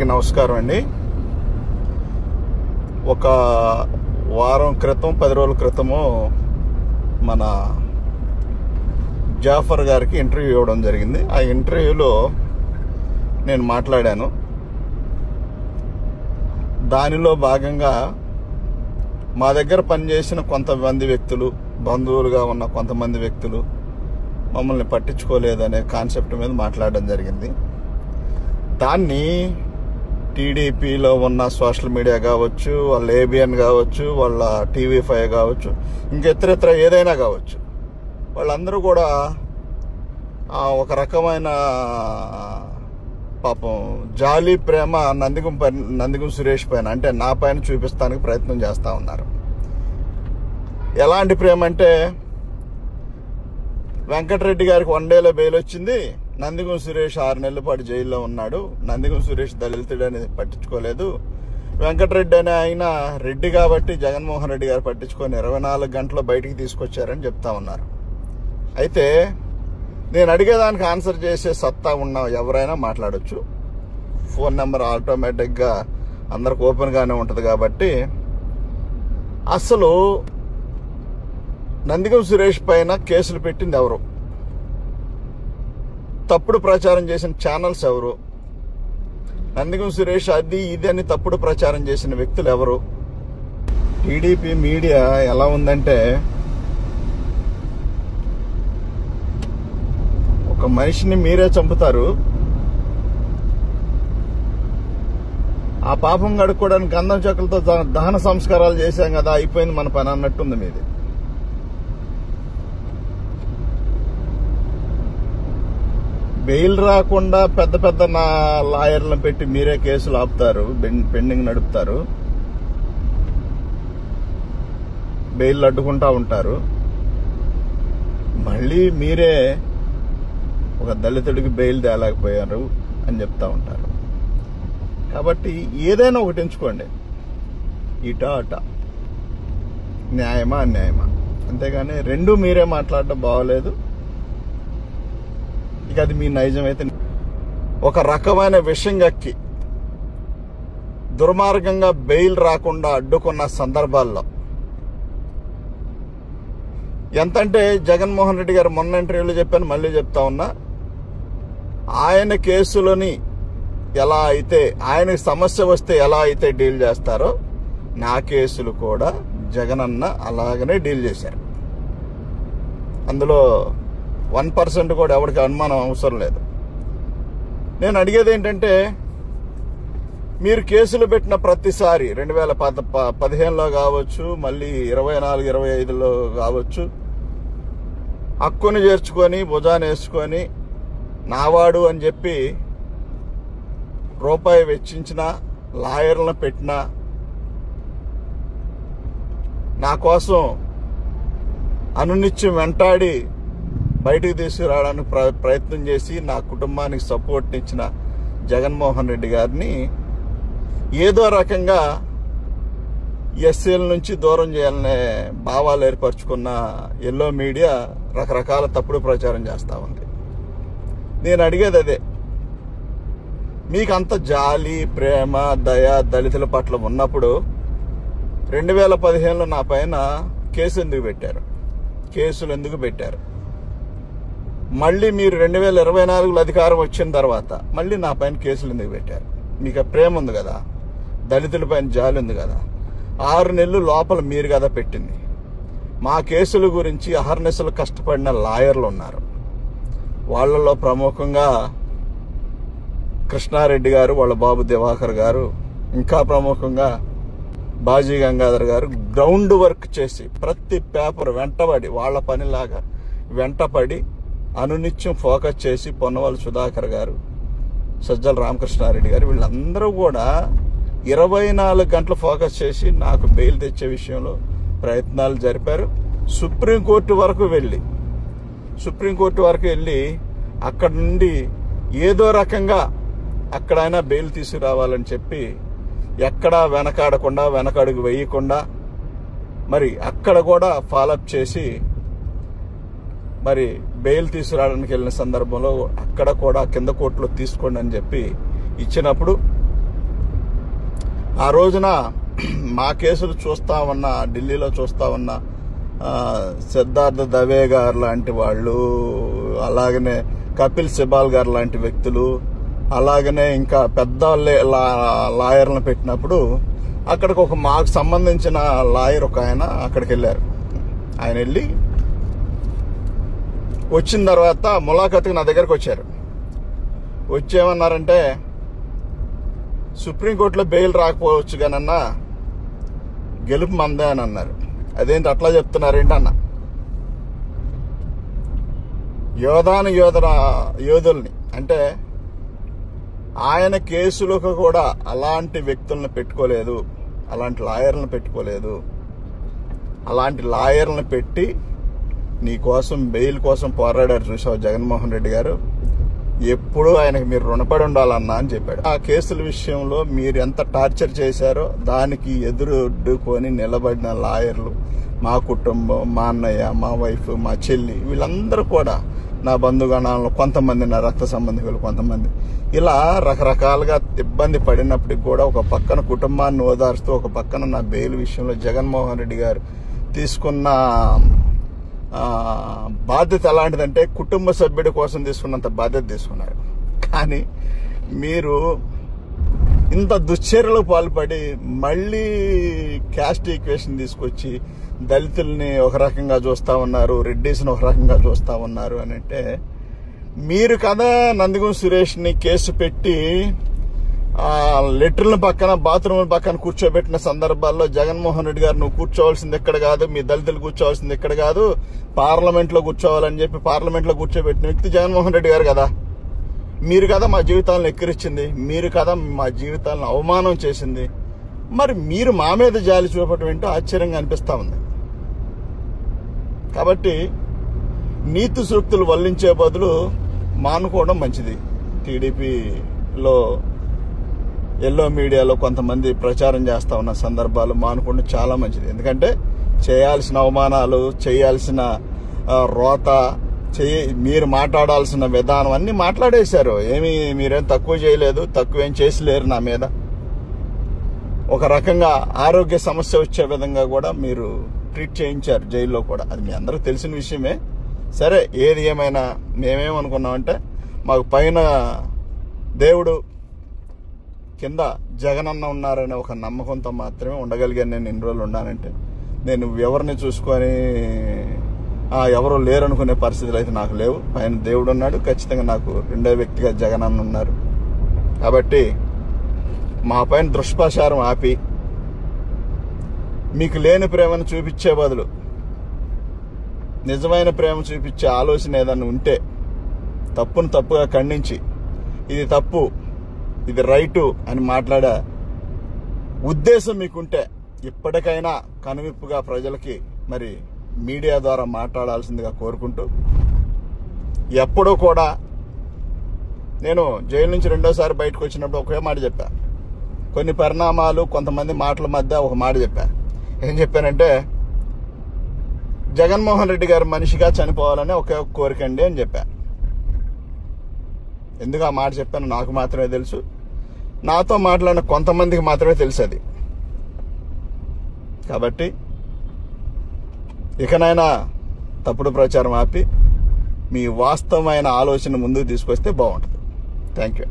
నమస్కారం అండి. ఒక వారం క్రితం 10 రోజుల క్రితము మన జాఫర్ గారికి ఇంటర్వ్యూ ఇవ్వడం జరిగింది. ఆ ఇంటర్వ్యూలో నేను మాట్లాడాను. దానిలో భాగంగా మా దగ్గర పనిచేసిన కొంతమంది వ్యక్తులు, బంధువులుగా ఉన్న కొంతమంది వ్యక్తులు మమ్మల్ని పట్టించుకోలేదనే కాన్సెప్ట్ మీద మాట్లాడడం జరిగింది. దాన్ని టీడీపీలో ఉన్న సోషల్ మీడియా కావచ్చు, వాళ్ళ ఏబిఎన్ కావచ్చు, వాళ్ళ TV5 కావచ్చు, ఇంకెత్తర ఏదైనా కావచ్చు, వాళ్ళందరూ కూడా ఒక రకమైన పాపం జాలి ప్రేమ నందిగం సురేష్ పైన, అంటే నా పైన చూపిస్తానికి ప్రయత్నం చేస్తూ ఉన్నారు. ఎలాంటి ప్రేమ అంటే, వెంకటరెడ్డి గారికి 1 డేలో బెయిల్ వచ్చింది, నందిగం సురేష్ 6 నెలల పాటు జైల్లో ఉన్నాడు. నందిగం సురేష్ దళితుడు అనేది పట్టించుకోలేదు. వెంకటరెడ్డి అనే ఆయన రెడ్డి కాబట్టి జగన్మోహన్ రెడ్డి గారు పట్టించుకొని 24 గంటల్లో బయటికి తీసుకొచ్చారని చెప్తా ఉన్నారు. అయితే నేను అడిగేదానికి ఆన్సర్ చేసే సత్తా ఉన్న ఎవరైనా మాట్లాడొచ్చు. ఫోన్ నెంబర్ ఆటోమేటిక్గా అందరికి ఓపెన్గానే ఉంటుంది కాబట్టి, అసలు నందిగం సురేష్ పైన కేసులు పెట్టింది ఎవరు? తప్పుడు ప్రచారం చేసిన ఛానల్స్ ఎవరు? నందిగం సురేష్ అది ఇది అని తప్పుడు ప్రచారం చేసిన వ్యక్తులు ఎవరు? టీడీపీ మీడియా ఎలా ఉందంటే, ఒక మనిషిని మీరే చంపుతారు, ఆ పాపం గడుక్కోవడానికి గంధం చెక్కలతో దహన సంస్కారాలు చేశాం కదా, అయిపోయింది మన పని అన్నట్టుంది మీది. బెయిల్ రాకుండా పెద్ద పెద్ద లాయర్లను పెట్టి మీరే కేసులు ఆపుతారు, పెండింగ్ నడుపుతారు, బెయిల్ అడ్డుకుంటా ఉంటారు. మళ్ళీ మీరే ఒక దళితుడికి బెయిల్ తేలేకపోయారు అని చెప్తా ఉంటారు. కాబట్టి ఏదైనా ఒకటి ఎంచుకోండి, ఇటా అటా, న్యాయమా అన్యాయమా, అంతేగాని రెండు మీరే మాట్లాడడం బాగోలేదు. ఇక అది మీ నైజమైతే ఒక రకమైన విషయం గక్కి దుర్మార్గంగా బెయిల్ రాకుండా అడ్డుకున్న సందర్భాల్లో ఎంతంటే, జగన్మోహన్ రెడ్డి గారు మొన్న ఇంటర్వ్యూలో చెప్పాను, మళ్ళీ చెప్తా ఉన్నా, ఆయన కేసులని ఎలా అయితే, ఆయనకి సమస్య వస్తే ఎలా అయితే డీల్ చేస్తారో, నా కేసులు కూడా జగనన్న అలాగనే డీల్ చేశారు. అందులో 1% కూడా ఎవరికి అనుమానం అవసరం లేదు. నేను అడిగేది ఏంటంటే, మీరు కేసులు పెట్టిన ప్రతిసారి 2015లో కావచ్చు, మళ్ళీ 24-25లో కావచ్చు, హక్కుని చేర్చుకొని భుజాన్ని వేసుకొని నావాడు అని చెప్పి రూపాయి వెచ్చించిన లాయర్లను పెట్టినా, నా కోసం అనునిత్యం వెంటాడి బయటికి తీసుకురావడానికి ప్రయత్నం చేసి నా కుటుంబానికి సపోర్ట్ ఇచ్చిన జగన్మోహన్ రెడ్డి గారిని ఏదో రకంగా ఎస్సీల నుంచి దూరం చేయాలనే భావాలు ఏర్పరచుకున్న ఎల్లో మీడియా రకరకాల తప్పుడు ప్రచారం చేస్తూ ఉంది. నేను అడిగేది అదే, మీకు అంత జాలి, ప్రేమ, దయ దళితుల పట్ల ఉన్నప్పుడు 2015లో నా పైన కేసులు ఎందుకు పెట్టారు? మళ్ళీ మీరు 2024లో అధికారం వచ్చిన తర్వాత మళ్ళీ నా పైన కేసులు ఎందుకు పెట్టారు? మీకు ప్రేమ ఉంది కదా, దళితుల పైన జాలి ఉంది కదా. 6 నెలలు లోపల మీరు కదా పెట్టింది. మా కేసుల గురించి అహర్నిశలు కష్టపడిన లాయర్లు ఉన్నారు. వాళ్ళలో ప్రముఖంగా కృష్ణారెడ్డి గారు, వాళ్ళ బాబు దివాకర్ గారు, ఇంకా ప్రముఖంగా బాజీ గంగాధర్ గారు గ్రౌండ్ వర్క్ చేసి ప్రతి పేపర్ వెంటబడి, వాళ్ళ పనిలాగా వెంటపడి అనునిత్యం ఫోకస్ చేసి, పొన్నవాళ్ళు సుధాకర్ గారు, సజ్జల రామకృష్ణారెడ్డి గారు, వీళ్ళందరూ కూడా 24 గంటలు ఫోకస్ చేసి నాకు బెయిల్ తెచ్చే విషయంలో ప్రయత్నాలు జరిపారు. సుప్రీంకోర్టు వరకు వెళ్ళి అక్కడి నుండి ఏదో రకంగా అక్కడైనా బెయిల్ తీసుకురావాలని చెప్పి ఎక్కడా వెనకడుగు వేయకుండా మరి అక్కడ కూడా ఫాలోఅప్ చేసి మరి బెయిల్ తీసుకురావడానికి వెళ్ళిన సందర్భంలో అక్కడ కూడా కింద కోర్టులో తీసుకోండి అని చెప్పి ఇచ్చినప్పుడు ఆ రోజున మా కేసులు చూస్తా ఉన్న, ఢిల్లీలో చూస్తా ఉన్న సిద్ధార్థ దవే గారు లాంటి వాళ్ళు, అలాగనే కపిల్ సిబాల్ గారు లాంటి వ్యక్తులు, అలాగనే ఇంకా పెద్ద లాయర్లను పెట్టినప్పుడు అక్కడికి ఒక మాకు సంబంధించిన లాయర్ ఒక ఆయన అక్కడికి వెళ్ళారు. ఆయన వెళ్ళి వచ్చిన తర్వాత ములాఖతుకి నా దగ్గరకు వచ్చారు. వచ్చేమన్నారంటే, సుప్రీంకోర్టులో బెయిల్ రాకపోవచ్చు కానన్నా గెలుపు మందే అని అన్నారు. అదేంటి అట్లా చెప్తున్నారేంటి అన్న. యోధుల్ని అంటే ఆయన కేసులకు కూడా అలాంటి వ్యక్తులను పెట్టుకోలేదు, అలాంటి లాయర్లను పెట్టుకోలేదు. అలాంటి లాయర్లను పెట్టి నీ కోసం బెయిల్ కోసం పోరాడారు చూసావు జగన్మోహన్ రెడ్డి గారు. ఎప్పుడూ ఆయనకు మీరు రుణపడి ఉండాలన్నా అని చెప్పాడు. ఆ కేసుల విషయంలో మీరు ఎంత టార్చర్ చేశారో దానికి ఎదురొడ్డుకొని నిలబడిన లాయర్లు, మా కుటుంబం, మా అన్నయ్య, మా వైఫ్, మా చెల్లి, వీళ్ళందరూ కూడా నా బంధుగణాలను, కొంతమంది నా రక్త సంబంధికులు, కొంతమంది ఇలా రకరకాలుగా ఇబ్బంది పడినప్పటికి కూడా ఒక పక్కన కుటుంబాన్ని ఓదార్స్తూ, ఒక పక్కన నా బెయిల్ విషయంలో జగన్మోహన్ రెడ్డి గారు తీసుకున్న బాధ్యత ఎలాంటిదంటే కుటుంబ సభ్యుడి కోసం తీసుకున్నంత బాధ్యత తీసుకున్నారు. కానీ మీరు ఇంత దుశ్చర్యలకు పాల్పడి మళ్ళీ క్యాస్ట్ ఈక్వేషన్ తీసుకొచ్చి దళితుల్ని ఒక రకంగా చూస్తా ఉన్నారు, రెడ్డిస్ని ఒక రకంగా చూస్తా ఉన్నారు అని అంటే, మీరు కదా నందిగం సురేష్ని కేసు పెట్టి లెటర్ల పక్కన, బాత్రూమ్ల పక్కన కూర్చోబెట్టిన సందర్భాల్లో జగన్మోహన్ రెడ్డి గారు నువ్వు కూర్చోవాల్సింది ఇక్కడ కాదు, మీ దళితులు కూర్చోవాల్సింది ఇక్కడ కాదు, పార్లమెంట్లో కూర్చోవాలని చెప్పి పార్లమెంట్లో కూర్చోబెట్టిన వ్యక్తి జగన్మోహన్ రెడ్డి గారు కదా. మీరు కదా మా జీవితాలను ఎక్కిరించింది, మీరు కదా మా జీవితాలను అవమానం చేసింది. మరి మీరు మా మీద జాలి చూపటం ఏంటో ఆశ్చర్యంగా అనిపిస్తా ఉంది. కాబట్టి నీతి సూక్తులు వల్లించే బదులు మానుకోవడం మంచిది. టీడీపీలో ఎల్లో మీడియాలో కొంతమంది ప్రచారం చేస్తా ఉన్న సందర్భాలు మానుకోవడం చాలా మంచిది. ఎందుకంటే చేయాల్సిన అవమానాలు, చేయాల్సిన రోత, మీరు మాట్లాడాల్సిన విధానం అన్ని మాట్లాడేశారు. మీరేం తక్కువ చేయలేదు, తక్కువేం చేసలేరు నా మీద. ఒక రకంగా ఆరోగ్య సమస్య వచ్చే విధంగా కూడా మీరు ట్రీట్ చేయించారు జైల్లో కూడా. అది మీ అందరూ తెలిసిన విషయమే. సరే, ఏది ఏమైనా మేమేమనుకున్నామంటే, మాకు పైన దేవుడు, కింద జగనన్న ఉన్నారనే ఒక నమ్మకంతో మాత్రమే ఉండగలిగాను. నేను ఇన్ని రోజులు ఉన్నానంటే నేను ఎవరిని చూసుకొని ఎవరు లేరు అనుకునే పరిస్థితులు అయితే నాకు లేవు. పైన దేవుడు ఉన్నాడు, ఖచ్చితంగా నాకు రెండో వ్యక్తిగా జగనన్న ఉన్నారు. కాబట్టి మా పైన దుష్ప్రచారం ఆపి మీకు లేని ప్రేమను చూపించే బదులు నిజమైన ప్రేమ చూపించే ఆలోచన ఏదన్నా ఉంటే తప్పును తప్పుగా ఖండించి ఇది తప్పు, ఇది రైటు అని మాట్లాడే ఉద్దేశం మీకుంటే ఇప్పటికైనా కనువిప్పుగా ప్రజలకి మరి మీడియా ద్వారా మాట్లాడాల్సిందిగా కోరుకుంటూ, ఎప్పుడూ కూడా నేను జైలు నుంచి రెండోసారి బయటకు వచ్చినప్పుడు ఒకే మాట చెప్పా. కొన్ని పరిణామాలు, కొంతమంది మాటల మధ్య ఒక మాట చెప్పా. ఏం చెప్పానంటే, జగన్మోహన్ రెడ్డి గారు మనిషిగా చనిపోవాలని ఒకే ఒక కోరికండి అని చెప్పా. ఎందుకు ఆ మాట చెప్పాను నాకు మాత్రమే తెలుసు, నాతో మాట్లాడిన కొంతమందికి మాత్రమే తెలుసు అది. కాబట్టి ఇకనైనా తప్పుడు ప్రచారం ఆపి మీ వాస్తవమైన ఆలోచన ముందుకు తీసుకొస్తే బాగుంటుంది. Thank you.